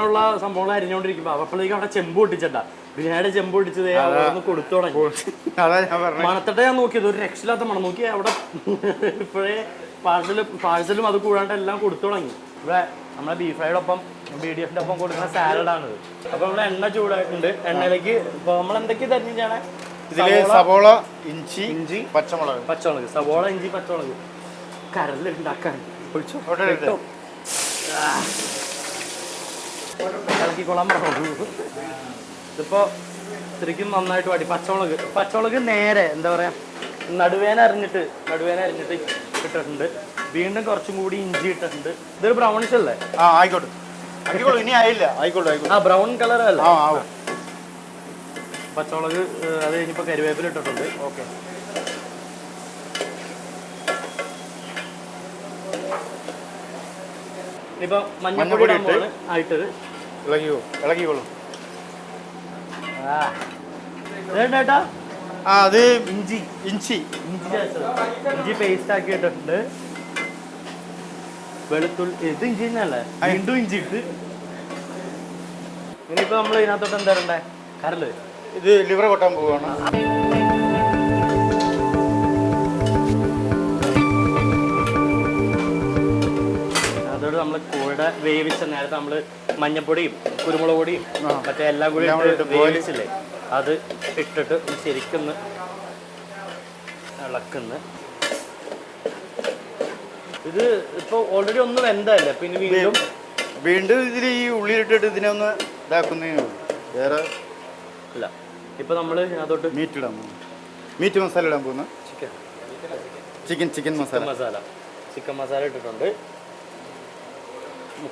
അങ്ങനെയുള്ള സംഭവങ്ങൾ അരിഞ്ഞോണ്ടിരിക്കുമ്പോ അപ്പോഴേക്കും അവിടെ ചെമ്പ് പൊട്ടിച്ചട്ടാ ബിരിയാണിയുടെ ചെമ്പ് പൊട്ടിച്ചത് കൊടുത്തു തുടങ്ങി. മണത്തിട്ട് ഞാൻ നോക്കിയത് ഒരു രക്ഷയില്ലാത്ത മണം നോക്കി അവിടെ ഇപ്പോഴേ പാഴ്സലും അത് കൂടാണ്ട് എല്ലാം കൊടുത്തു തുടങ്ങി. ഇവിടെ നമ്മളെ ബീഫ് ഫ്രൈയുടെ ഒപ്പം BDFന്റെ ഒപ്പം കൊടുക്കുന്ന സാലഡാണിത്. അപ്പൊ നമ്മളെ എണ്ണ ചൂടായിട്ടുണ്ട്. എണ്ണയിലേക്ക് ഇപ്പൊ നമ്മൾ എന്തൊക്കെയാ തരിഞ്ഞാണ് ഇതില് സവോള, ഇഞ്ചി, പച്ചമുളക്, സവോള, ഇഞ്ചി, പച്ചമുളക് കരലുണ്ടാക്കാൻ ഇളക്കിക്കൊള്ളാൻ പറഞ്ഞു. ഇതിപ്പോ ശരിക്കും നന്നായിട്ട് വാടി. പച്ചമുളക് നേരെ എന്താ പറയാ നടുവേന അരിഞ്ഞിട്ട് ഇട്ടിട്ടുണ്ട്. വീണ്ടും കുറച്ചും കൂടി ഇഞ്ചി ഇട്ടിട്ടുണ്ട്. ഇതൊരു ബ്രൗണിഷ് അല്ലേ? ആയിക്കോട്ടെ ഇനി ആയില്ല, ആയിക്കോട്ടെ. ബ്രൗൺ കളർ അല്ല. പച്ചമുളക് അത് കഴിഞ്ഞിപ്പോ കരിവേപ്പില ഇട്ടിട്ടുണ്ട്. ഓക്കെ, ഇനിയിപ്പോ മഞ്ഞപ്പൊടി ആയിട്ട് ഇളകിക്കോളും. ചേട്ടാ അത് ഇഞ്ചി പേസ്റ്റ് ആക്കി ഇട്ടിട്ടുണ്ട്. വെളുത്തുള്ളി ഇത് ഇഞ്ചി തന്നെയല്ലേ? വീണ്ടും ഇഞ്ചി ഇട്ട്. ഇനിയിപ്പോ നമ്മൾ ഇതിനകത്തോട്ട് എന്താ ഇടണ്ടേ? കരല്. ഇത് ലിവർ കൊട്ടാൻ പോവാണ്. അതോട് നമ്മള് കോഴിയുടെ വേവിച്ച നേരത്തെ നമ്മള് മഞ്ഞപ്പൊടിയും കുരുമുളക് പൊടിയും മറ്റേ എല്ലാം കൂടി വേവിച്ചില്ലേ, അത് ഇട്ടിട്ട് ശരിക്കൊന്ന് ഇളക്കുന്നു. ഇത് ഇപ്പൊ ഓൾറെഡി ഒന്ന് വെന്തല്ലേ, പിന്നെ വീണ്ടും ഇതിൽ ഈ ഉള്ളിലിട്ടിട്ട് ഇതിനെ ഒന്ന് ഇതാക്കുന്നേ വേറെ ഇല്ല. ഇപ്പൊ നമ്മള് അതോട്ട് മീറ്റ് മസാല ഇടാൻ പോകുന്ന ചിക്കൻ മസാല ഇട്ടിട്ടുണ്ട്.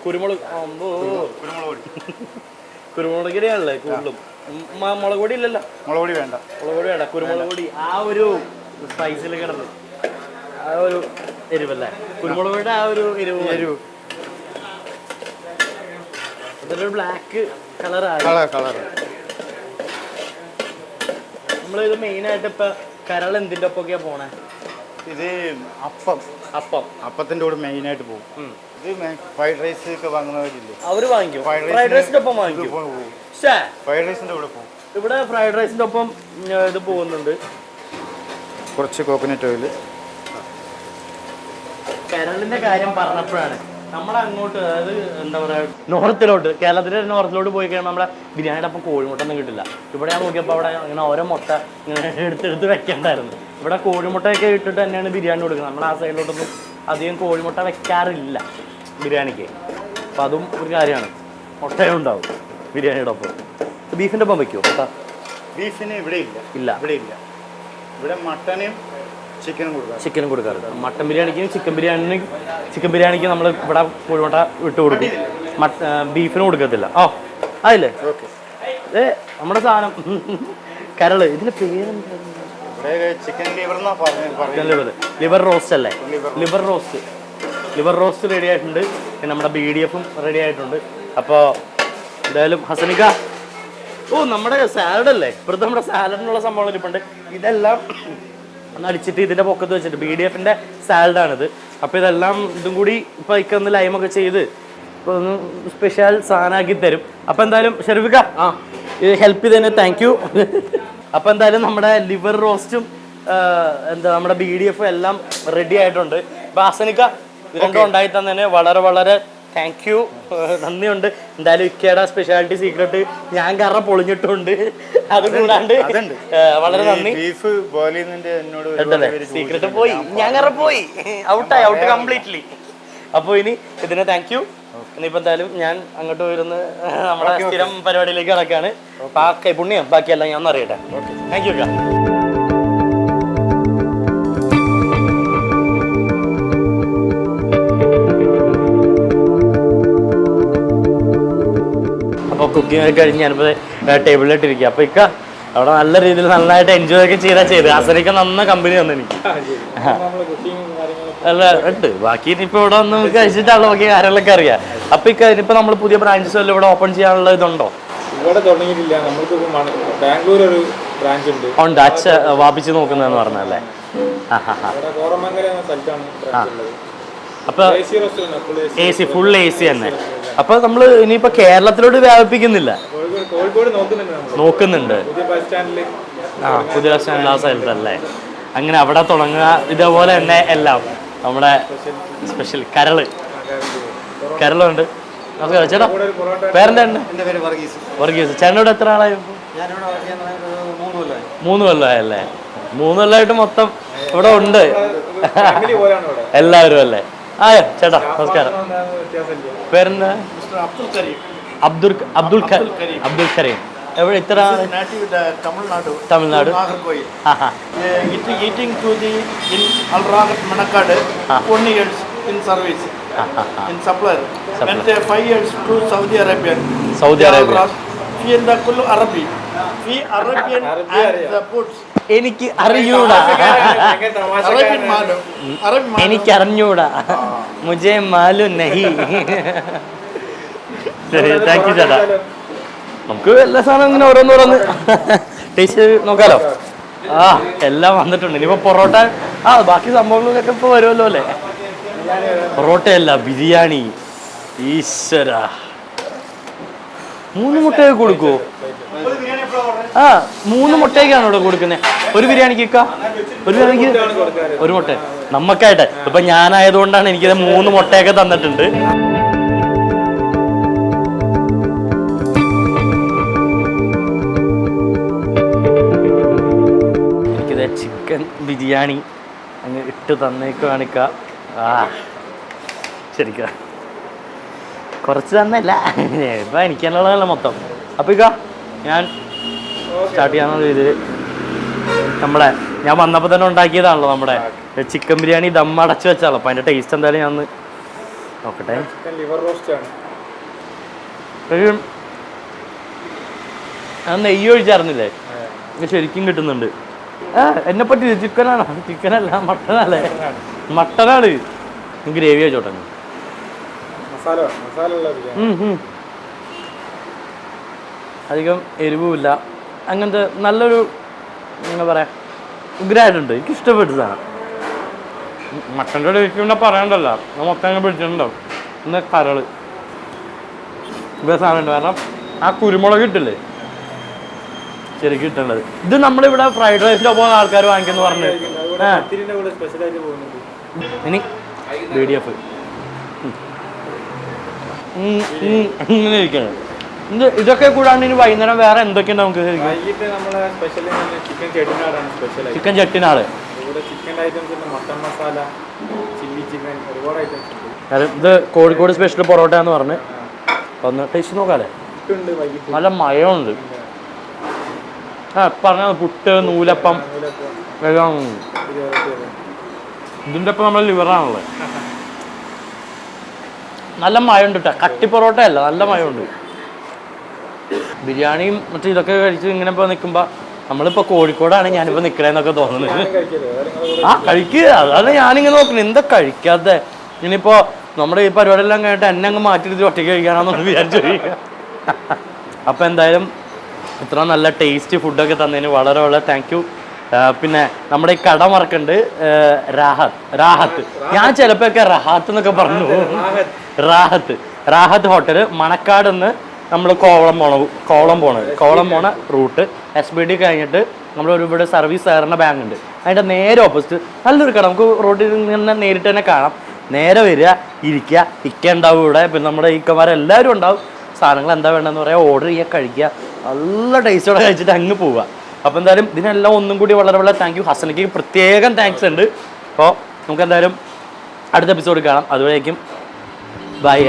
കുരുമുളക് പൊടിയാണല്ലേ കൂടുതലും. മുളക് പൊടി ഇല്ലല്ലോ? മുളക് പൊടി വേണ്ട. കുരുമുളക് പൊടി ആ ഒരു സ്പൈസിൽ കിടന്ന് ആ ഒരു എരിവല്ലേ, കുരുമുളക് പൊടിയുടെ ആ ഒരു എരിവ്. അതൊരു ബ്ലാക്ക് കളറായി. നമ്മളിത് മെയിനായിട്ട് ഇപ്പൊ കരൾ എന്തിന്റെ ഒപ്പൊക്കെയാ പോണേ? ഇത് അപ്പത്തിന്റെ കൂടെ മെയിനായിട്ട് പോകും. ഇത് ഫ്രൈഡ് റൈസ് ഒക്കെ വാങ്ങുന്നവരില്ലേ, അവര് വാങ്ങിക്കും. ഫ്രൈഡ് റൈസിന്റെ ഒപ്പം വാങ്ങിക്കും. ഫ്രൈഡ് റൈസിന്റെ കൂടെ പോകും. ഇവിടെ ഫ്രൈഡ് റൈസിന്റെ ഒപ്പം ഇത് പോകുന്നുണ്ട്. കുറച്ച് കോക്കനട്ട് ഓയിൽ. കരളിന്റെ കാര്യം പറഞ്ഞപ്പോഴാണ് നമ്മളങ്ങോട്ട്, അതായത് എന്താ പറയാ നോർത്തിലോട്ട്, കേരളത്തിന്റെ നോർത്തിലോട്ട് പോയി കഴിയുമ്പോൾ നമ്മളെ ബിരിയാണിയുടെ ഒപ്പം കോഴിമുട്ട ഒന്നും കിട്ടില്ല. ഇവിടെ ഞാൻ നോക്കിയപ്പോൾ അവിടെ അങ്ങനെ ഓരോ മുട്ട ഇങ്ങനെ എടുത്തെടുത്ത് വെക്കണ്ടായിരുന്നു. ഇവിടെ കോഴിമുട്ടയൊക്കെ ഇട്ടിട്ട് തന്നെയാണ് ബിരിയാണി കൊടുക്കുന്നത്. നമ്മൾ ആ സൈഡിലോട്ടൊന്നും അധികം കോഴിമുട്ട വെക്കാറില്ല ബിരിയാണിക്ക്. അപ്പം അതും ഒരു കാര്യമാണ്. മുട്ടയുണ്ടാവും ബിരിയാണിയുടെ ഒപ്പം. ബീഫിൻ്റെ ഒപ്പം വെക്കുമോ? ബീഫിന് ഇവിടെ ഇല്ല. ഇവിടെ മട്ടനും ചിക്കനും കൊടുക്കാറുണ്ട്. മട്ടൻ ബിരിയാണിക്കും ചിക്കൻ ബിരിയാണിക്കും നമ്മൾ ഇവിടെ കോഴിമുട്ട ഇട്ട് കൊടുക്കും. ബീഫിന് കൊടുക്കത്തില്ല. അതില്ലേ നമ്മുടെ സാധനം കരള്. ഇതിന്റെ പേരെന്താ? ലിവർ റോസ്റ്റ് അല്ലേ? ലിവർ റോസ്റ്റ് റെഡി ആയിട്ടുണ്ട്. പിന്നെ നമ്മുടെ BDFും റെഡി ആയിട്ടുണ്ട്. അപ്പോൾ എന്തായാലും ഹസനിക്ക, നമ്മുടെ സാലഡ് അല്ലേ? ഇപ്പോഴത്തെ നമ്മുടെ സാലഡിനുള്ള സംഭവങ്ങൾ ഇരിപ്പുണ്ട്. ഇതെല്ലാം ഒന്ന് അടിച്ചിട്ട് ഇതിന്റെ പൊക്കത്ത് വെച്ചിട്ട് BDFന്റെ സാലഡാണിത്. അപ്പോൾ ഇതെല്ലാം ഇതും കൂടി ഇപ്പൊ ഒന്ന് ലൈമൊക്കെ ചെയ്ത് ഇപ്പൊ ഒന്ന് സ്പെഷ്യൽ സാധനമാക്കി തരും. അപ്പൊ എന്തായാലും ഷെരീഫിക്ക ഹെൽപ്പ് ചെയ്തതിന് താങ്ക് യു. അപ്പൊ എന്തായാലും നമ്മുടെ ലിവർ റോസ്റ്റും നമ്മുടെ BDFും എല്ലാം റെഡി ആയിട്ടുണ്ട്. അപ്പൊ ഹസനിക്ക ഇത് രണ്ടും ഉണ്ടായി തന്നതിന് വളരെ വളരെ താങ്ക് യു, നന്ദിയുണ്ട്. എന്തായാലും ഇക്കയുടെ സ്പെഷ്യാലിറ്റി സീക്രട്ട് ഞാൻ കാരണം പൊളിഞ്ഞിട്ടുണ്ട്. അത് കൂടാണ്ട് വളരെ നന്ദി. സീക്രട്ട് പോയി, ഞാൻ കാരണം പോയി, ഔട്ട് കംപ്ലീറ്റ്ലി. അപ്പോൾ ഇനി ഇതിന് താങ്ക് യു. ഇനിയിപ്പോൾ എന്തായാലും ഞാൻ അങ്ങോട്ട് വരുന്ന നമ്മുടെ സ്ഥിരം പരിപാടിയിലേക്ക് ഇറക്കാണ്. പുണ്യം ബാക്കിയെല്ലാം ഞാൻ ഒന്ന് അറിയട്ടെ. Thank you. അപ്പോൾ കുക്കിംഗ് ഒക്കെ കഴിഞ്ഞ് ഞാനിപ്പോൾ ടേബിളിലിട്ടിരിക്കുക. അപ്പോൾ ഇക്ക അവിടെ നല്ല രീതിയിൽ നന്നായിട്ട് എൻജോയ് ഒക്കെ ചെയ്ത് ഹസനിക്ക നന്ന കമ്പനി വന്നു എനിക്ക്. അല്ല ഉണ്ട്, ബാക്കി ഇനിയിപ്പോൾ ഇവിടെ ഒന്ന് കഴിച്ചിട്ടാണല്ലോ ബാക്കി കാര്യങ്ങളൊക്കെ അറിയാം. അപ്പോൾ ഇക്ക ഇനിയിപ്പോൾ നമ്മൾ പുതിയ ബ്രാഞ്ചസ് വല്ലതും ഇവിടെ ഓപ്പൺ ചെയ്യാനുള്ള ഇതുണ്ടോ? ഇവിടെ തുടങ്ങിയിട്ടില്ല. നമ്മൾക്ക് ബാംഗ്ലൂർ ഒരു ബ്രാഞ്ച് ഉണ്ട്. അച്ഛ വാപ്പിച്ച് നോക്കുന്നതെന്ന് പറഞ്ഞല്ലേ? അപ്പോൾ AC ഫുൾ AC തന്നെ. അപ്പൊ നമ്മൾ ഇനിയിപ്പോ കേരളത്തിലോട്ട് വ്യാപിപ്പിക്കുന്നില്ല, കോഴിക്കോട് നോക്കുന്നുണ്ട്. പുതിയ ബസ് സ്റ്റാൻഡ് ആ സ്ഥലത്തല്ലേ, അങ്ങനെ അവിടെ തുടങ്ങുക. ഇതേപോലെ തന്നെ എല്ലാം നമ്മുടെ സ്പെഷ്യൽ കരളുണ്ട്. നമസ്കാരം ചേട്ടാ, പേരെന്താ? വർഗീസ്. ചേട്ടനോട് എത്ര ആളായി? 3 കൊല്ലമായല്ലേ? 3 കൊല്ലമായിട്ട് മൊത്തം ഇവിടെ ഉണ്ട് എല്ലാവരും അല്ലേ? ആയോ ചേട്ടാ, നമസ്കാരം. പേരെന്താ? അബ്ദുൽ കരീം. എവിടെ? ഇത്ര തമിഴ്നാട്. Saudi Arabia. എനിക്ക് അറിഞ്ഞൂടാ, മുജേ മാലു നഹി. ശരി, താങ്ക് യു ചേട്ടാ. നമുക്ക് എല്ലാ സാധനവും ഇങ്ങനെ ഓരോന്നോരോന്ന് ടേസ്റ്റ് നോക്കാലോ. എല്ലാം വന്നിട്ടുണ്ട്. ഇനിയിപ്പോ പൊറോട്ട ബാക്കി സംഭവങ്ങളൊക്കെ ഇപ്പൊ വരുമല്ലോ അല്ലേ? പൊറോട്ടയല്ല, ബിരിയാണി. ഈശ്വര, 3 മുട്ടയൊക്കെ കൊടുക്കുവോ? 3 മുട്ടയൊക്കെയാണ് ഇവിടെ കൊടുക്കുന്നത്. ഒരു ബിരിയാണിക്ക് ഒരു മുട്ട നമ്മക്കായിട്ട്. ഇപ്പൊ ഞാനായതുകൊണ്ടാണ് എനിക്കിത് 3 മുട്ടയൊക്കെ തന്നിട്ടുണ്ട്. എനിക്കിത് ചിക്കൻ ബിരിയാണി അങ്ങ് ഇട്ട് തന്നേക്കുവാണിക്ക. ശരിക്കും കുറച്ച് തന്നല്ല, ഇപ്പം എനിക്കുള്ളതല്ല മൊത്തം. അപ്പം ഞാൻ സ്റ്റാർട്ട് ചെയ്യാനുള്ള രീതിയിൽ നമ്മുടെ ഞാൻ വന്നപ്പോൾ തന്നെ ഉണ്ടാക്കിയതാണല്ലോ നമ്മുടെ ചിക്കൻ ബിരിയാണി. ദം അടച്ച് വെച്ചാലോ. അപ്പം അതിൻ്റെ ടേസ്റ്റ് എന്തായാലും ഞാൻ നോക്കട്ടെ. ഞാൻ നെയ്യ് ഒഴിച്ചായിരുന്നില്ലേ, ശരിക്കും കിട്ടുന്നുണ്ട്. എന്നെ പറ്റി ചിക്കനല്ല മട്ടനല്ലേ? മട്ടനാണ്. ഗ്രേവി വെച്ചോട്ടെ. അധികം എരിവുമില്ല, അങ്ങനത്തെ നല്ലൊരു എന്താ പറയാ ഉഗ്രായിട്ടുണ്ട്. എനിക്ക് ഇഷ്ടപ്പെട്ടതാണ്. മട്ടൻ്റെ ടേസ്റ്റ് പിന്നെ പറയണ്ടല്ലോ, മൊത്തം അങ്ങനെ പിടിച്ചിട്ടുണ്ടാവും. പിന്നെ കരള് സാധനമുണ്ട്. കാരണം ആ കുരുമുളക് ഇട്ടില്ലേ ശരിക്കും കിട്ടേണ്ടത്. ഇത് നമ്മളിവിടെ ഫ്രൈഡ് റൈസിൻ്റെ ഒപ്പം ആൾക്കാർ വാങ്ങിക്കുന്നു പറഞ്ഞു. ഇനി BDF ഇങ്ങനെ ഇരിക്കണം. ഇതൊക്കെ കൂടാണ്ട് ഇനി വൈകുന്നേരം വേറെ എന്തൊക്കെയുണ്ട് നമുക്ക്? ചിക്കൻ ചട്ടിനാട്. ഇത് കോഴിക്കോട് സ്പെഷ്യൽ പൊറോട്ട എന്ന് പറഞ്ഞ് ഒന്ന് ടേസ്റ്റ് നോക്കാല്ലേ. നല്ല മയമുണ്ട്. പറഞ്ഞ പുട്ട്, നൂലപ്പം എല്ലാം. ഇതിൻ്റെ ഒപ്പം നമ്മൾ ലിവറാണുള്ളത്. നല്ല മയമുണ്ട് കേട്ടോ. കട്ടി പൊറോട്ട അല്ല, നല്ല മയമുണ്ട്. ബിരിയാണിയും മറ്റേ ഇതൊക്കെ കഴിച്ച് ഇങ്ങനെ ഇപ്പോൾ നിൽക്കുമ്പോൾ നമ്മളിപ്പോൾ കോഴിക്കോടാണ് ഞാനിപ്പോൾ നിൽക്കണേന്നൊക്കെ തോന്നുന്നത്. കഴിക്കുക. അതാണ് ഞാനിങ്ങനെ നോക്കുന്നത്, എന്താ കഴിക്കാത്ത. ഇനിയിപ്പോൾ നമ്മുടെ ഈ പരിപാടിയെല്ലാം കഴിഞ്ഞിട്ട് എന്നെ അങ്ങ് മാറ്റിയിട്ട് ഒറ്റയ്ക്ക് കഴിക്കാനാണെന്ന് വിചാരിച്ചു കഴിയുക. അപ്പോൾ എന്തായാലും ഇത്ര നല്ല ടേസ്റ്റി ഫുഡൊക്കെ തന്നതിന് വളരെ വളരെ താങ്ക് യു. പിന്നെ നമ്മുടെ ഈ കട മറക്കുന്നുണ്ട്, റാഹത്ത്. ഞാൻ ചിലപ്പോഴൊക്കെ റഹാത്ത് എന്നൊക്കെ പറഞ്ഞു. റാഹത്ത് ഹോട്ടൽ, മണക്കാട് നിന്ന് നമ്മൾ കോവളം പോണ റൂട്ട് SBD കഴിഞ്ഞിട്ട് നമ്മൾ ഇവിടെ സർവീസ് സഹകരണ ബാങ്ക് ഉണ്ട്, അതിൻ്റെ നേരെ ഓപ്പോസിറ്റ് നല്ലൊരു കട. നമുക്ക് റോഡിൽ നിന്ന് നേരിട്ട് തന്നെ കാണാം. നേരെ വരിക, ഇരിക്കുക. ഇക്ക ഉണ്ടാവും ഇവിടെ, പിന്നെ നമ്മുടെ ഇക്കമാരെല്ലാവരും ഉണ്ടാവും. സാധനങ്ങൾ എന്താ വേണ്ടതെന്ന് പറയാം, ഓർഡർ ചെയ്യുക, കഴിക്കുക. നല്ല ടേസ്റ്റോടെ കഴിച്ചിട്ട് അങ്ങ് പോവുക. അപ്പോൾ എന്തായാലും ഇതിനെല്ലാം ഒന്നും കൂടി വളരെ വളരെ താങ്ക് യു. ഹസനയ്ക്ക് പ്രത്യേകം താങ്ക്സ് ഉണ്ട്. അപ്പോൾ നമുക്ക് എന്തായാലും അടുത്ത എപ്പിസോഡ് കാണാം. അതുവരേക്കും ബൈ.